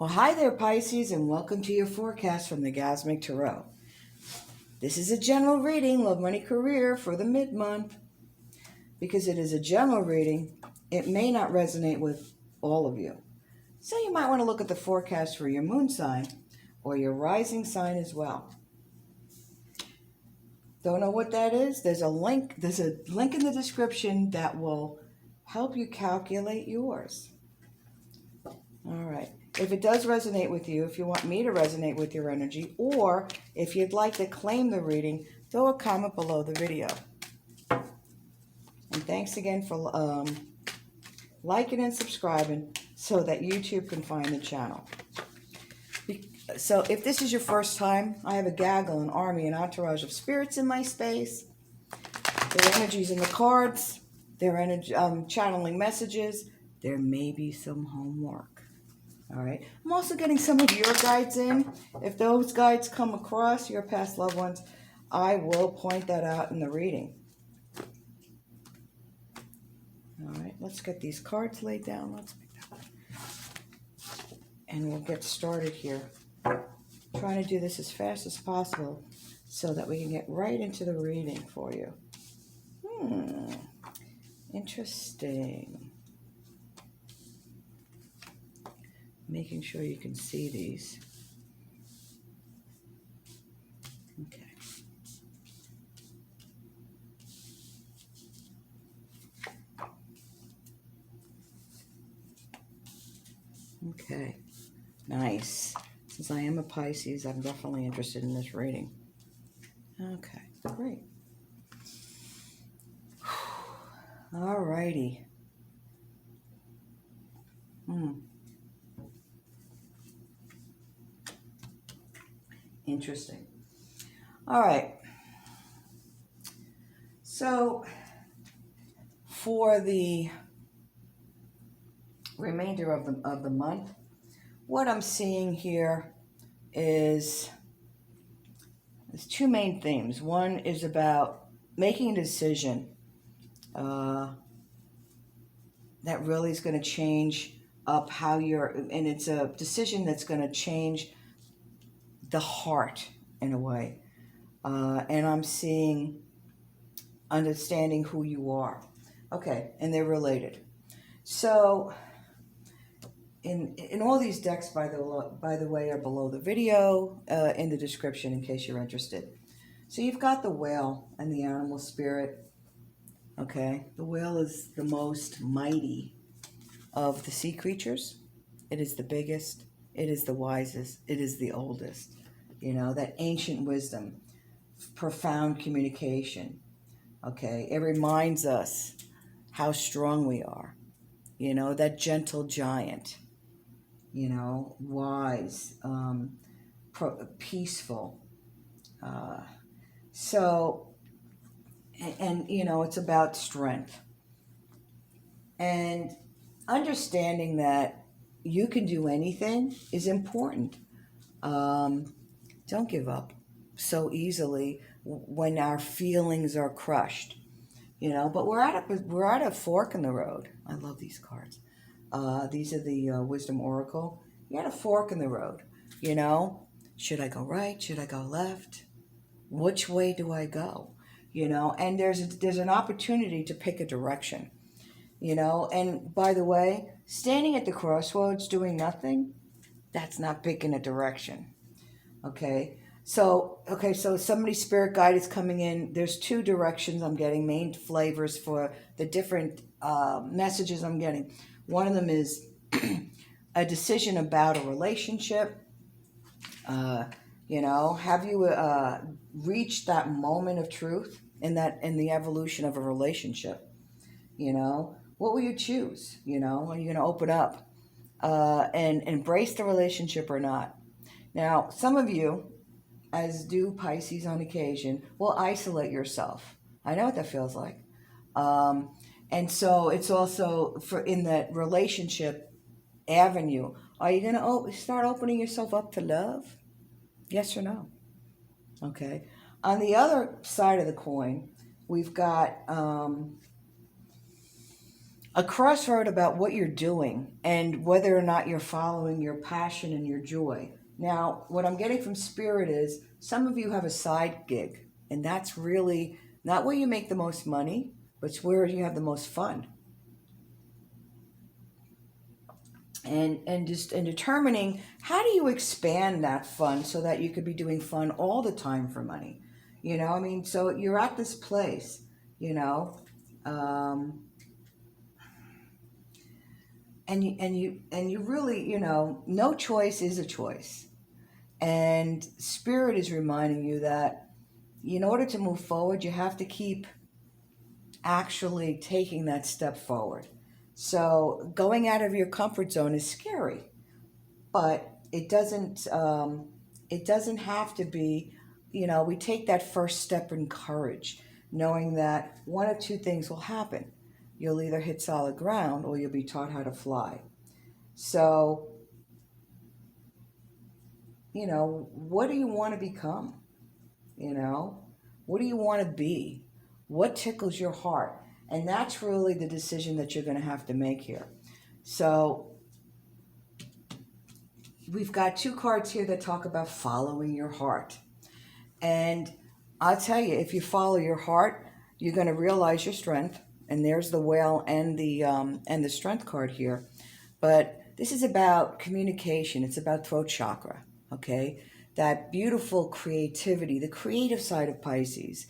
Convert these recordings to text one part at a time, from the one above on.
Well, hi there, Pisces, and welcome to your forecast from the Gasmic Tarot. This is a general reading, love, money, career for the mid-month. Because it is a general reading, it may not resonate with all of you. So you might want to look at the forecast for your moon sign or your rising sign as well. Don't know what that is? There's a link in the description that will help you calculate yours. All right. If it does resonate with you, if you want me to resonate with your energy, or if you'd like to claim the reading, throw a comment below the video. And thanks again for liking and subscribing so that YouTube can find the channel. So if this is your first time, I have a gaggle, an army, an entourage of spirits in my space. Their energies in the cards, their energy, channeling messages. There may be some homework. All right. I'm also getting some of your guides in. If those guides come across, your past loved ones, I will point that out in the reading. All right. Let's get these cards laid down. Let's pick that one. And we'll get started here. Trying to do this as fast as possible so that we can get right into the reading for you. Interesting. Making sure you can see these. Okay. Okay. Nice. Since I am a Pisces, I'm definitely interested in this reading. Okay. Great. All righty. Interesting. All right. So for the remainder of the month, what I'm seeing here is there's two main themes. One is about making a decision that really is going to change up how and it's a decision that's going to change the heart in a way. And I'm seeing understanding who you are. Okay, and they're related. So in all these decks, by the way, are below the video in the description in case you're interested. So you've got the whale and the animal spirit. Okay, the whale is the most mighty of the sea creatures. It is the biggest. It is the wisest. It is the oldest. You know, that ancient wisdom, profound communication. Okay, it reminds us how strong we are. You know, that gentle giant. You know, wise, peaceful. And, you know, it's about strength. And understanding that you can do anything is important. Don't give up so easily when our feelings are crushed. You know, but we're at a fork in the road. I love these cards. These are the Wisdom Oracle. You're at a fork in the road. You know, should I go right? Should I go left? Which way do I go? You know, and there's an opportunity to pick a direction. You know, and by the way, standing at the crossroads doing nothing, that's not picking a direction. Okay. So somebody's spirit guide is coming in. There's two directions I'm getting, main flavors for the different messages I'm getting. One of them is a decision about a relationship. You know, have you reached that moment of truth in the evolution of a relationship? You know, what will you choose? You know, are you going to open up and embrace the relationship or not? Now, some of you, as do Pisces on occasion, will isolate yourself. I know what that feels like. And so it's also in that relationship avenue. Are you going to start opening yourself up to love? Yes or no? Okay. On the other side of the coin, we've got a crossroad about what you're doing and whether or not you're following your passion and your joy. Now, what I'm getting from Spirit is some of you have a side gig, and that's really not where you make the most money, but it's where you have the most fun. And determining how do you expand that fun so that you could be doing fun all the time for money. I mean, so you're at this place, um, and you really, no choice is a choice. And Spirit is reminding you that in order to move forward, you have to keep actually taking that step forward. So going out of your comfort zone is scary, but it doesn't have to be. We take that first step in courage, knowing that one of two things will happen. You'll either hit solid ground or you'll be taught how to fly. So, what do you want to become? You know, what do you want to be? What tickles your heart? And that's really the decision that you're going to have to make here. So we've got two cards here that talk about following your heart. And I'll tell you, if you follow your heart, you're going to realize your strength. And there's the whale and the strength card here. But this is about communication. It's about throat chakra, okay? That beautiful creativity, the creative side of Pisces,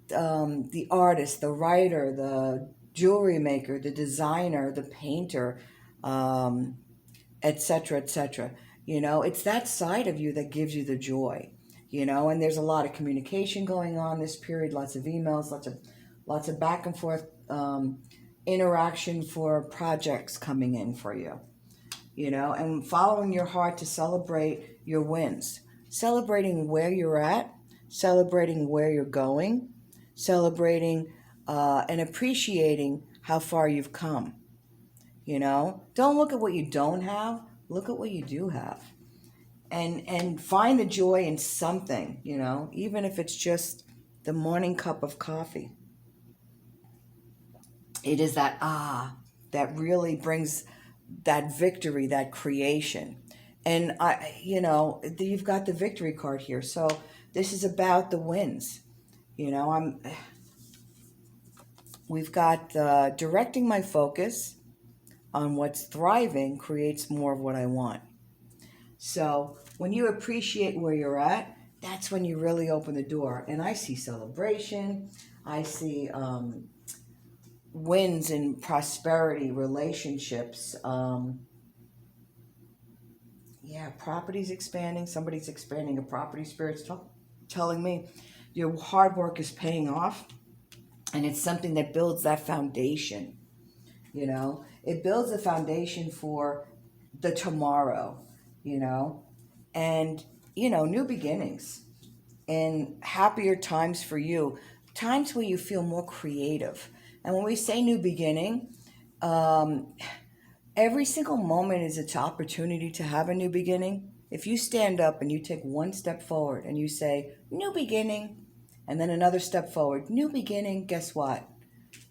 the artist, the writer, the jewelry maker, the designer, the painter, etc., etc. It's that side of you that gives you the joy, and there's a lot of communication going on this period, lots of emails, lots of back and forth interaction for projects coming in for you, and following your heart to celebrate your wins, celebrating where you're at, celebrating where you're going, celebrating and appreciating how far you've come. Don't look at what you don't have, look at what you do have. And find the joy in something, even if it's just the morning cup of coffee. It is that that really brings that victory, that creation. And you've got the victory card here. So this is about the wins. We've got directing my focus on what's thriving creates more of what I want. So when you appreciate where you're at, that's when you really open the door. And I see celebration. I see wins in prosperity, relationships. Property's expanding. Somebody's expanding a property. Spirit's telling me your hard work is paying off. And it's something that builds that foundation. It builds a foundation for the tomorrow, and, new beginnings and happier times for you, times where you feel more creative. And when we say new beginning, every single moment is its opportunity to have a new beginning. If you stand up and you take one step forward and you say, new beginning, and then another step forward, new beginning, guess what?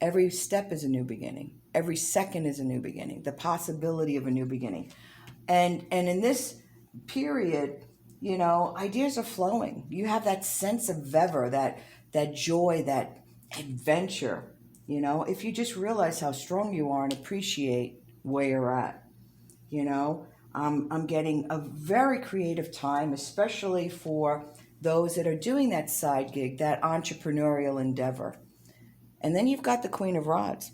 Every step is a new beginning. Every second is a new beginning, the possibility of a new beginning. And in this period, ideas are flowing. You have that sense of verve, that joy, that adventure. If you just realize how strong you are and appreciate where you're at. I'm getting a very creative time, especially for those that are doing that side gig, that entrepreneurial endeavor. And then you've got the Queen of Rods.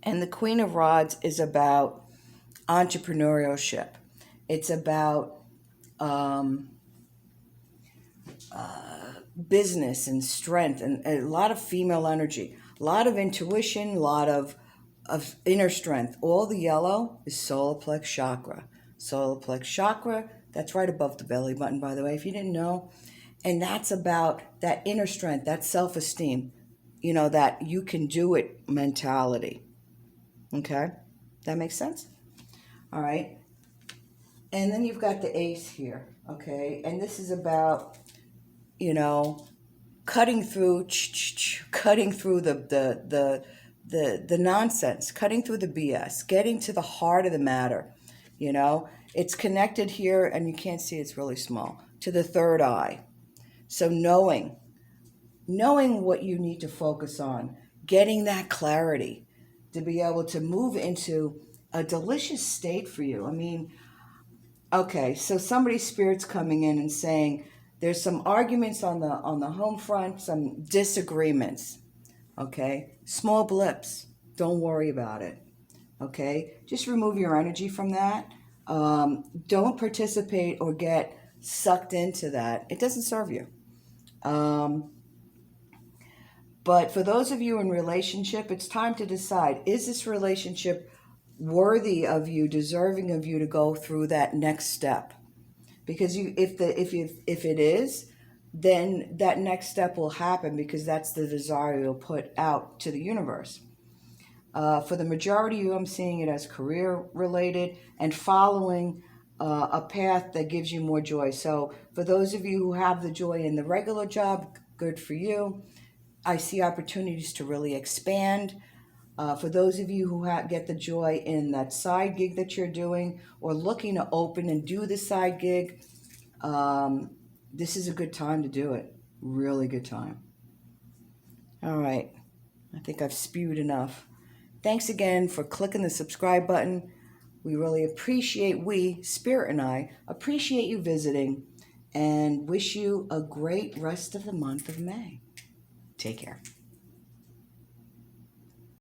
And the Queen of Rods is about entrepreneurship. It's about business and strength and a lot of female energy, a lot of intuition, a lot of inner strength. All the yellow is solar plex chakra. Solar plex chakra, that's right above the belly button, by the way, if you didn't know. And that's about that inner strength, that self-esteem, that you can do it mentality. Okay? That makes sense? All right. And then you've got the ace here, okay? And this is about, cutting through the the nonsense, cutting through the BS, getting to the heart of the matter. You know, it's connected here, and you can't see it's really small, to the third eye. So knowing what you need to focus on, getting that clarity to be able to move into a delicious state for you. I mean, okay, so somebody's spirit's coming in and saying there's some arguments on the home front, some disagreements. Okay, small blips. Don't worry about it. Okay, just remove your energy from that. Don't participate or get sucked into that. It doesn't serve you. But for those of you in relationship, it's time to decide, is this relationship worthy of you, deserving of you to go through that next step? Because if it is, then that next step will happen, because that's the desire you'll put out to the universe. For the majority of you, I'm seeing it as career related and following a path that gives you more joy. So for those of you who have the joy in the regular job, good for you. I see opportunities to really expand. For those of you who get the joy in that side gig that you're doing, or looking to open and do the side gig, this is a good time to do it. Really good time. All right. I think I've spewed enough. Thanks again for clicking the subscribe button. We really appreciate, Spirit and I, appreciate you visiting, and wish you a great rest of the month of May. Take care.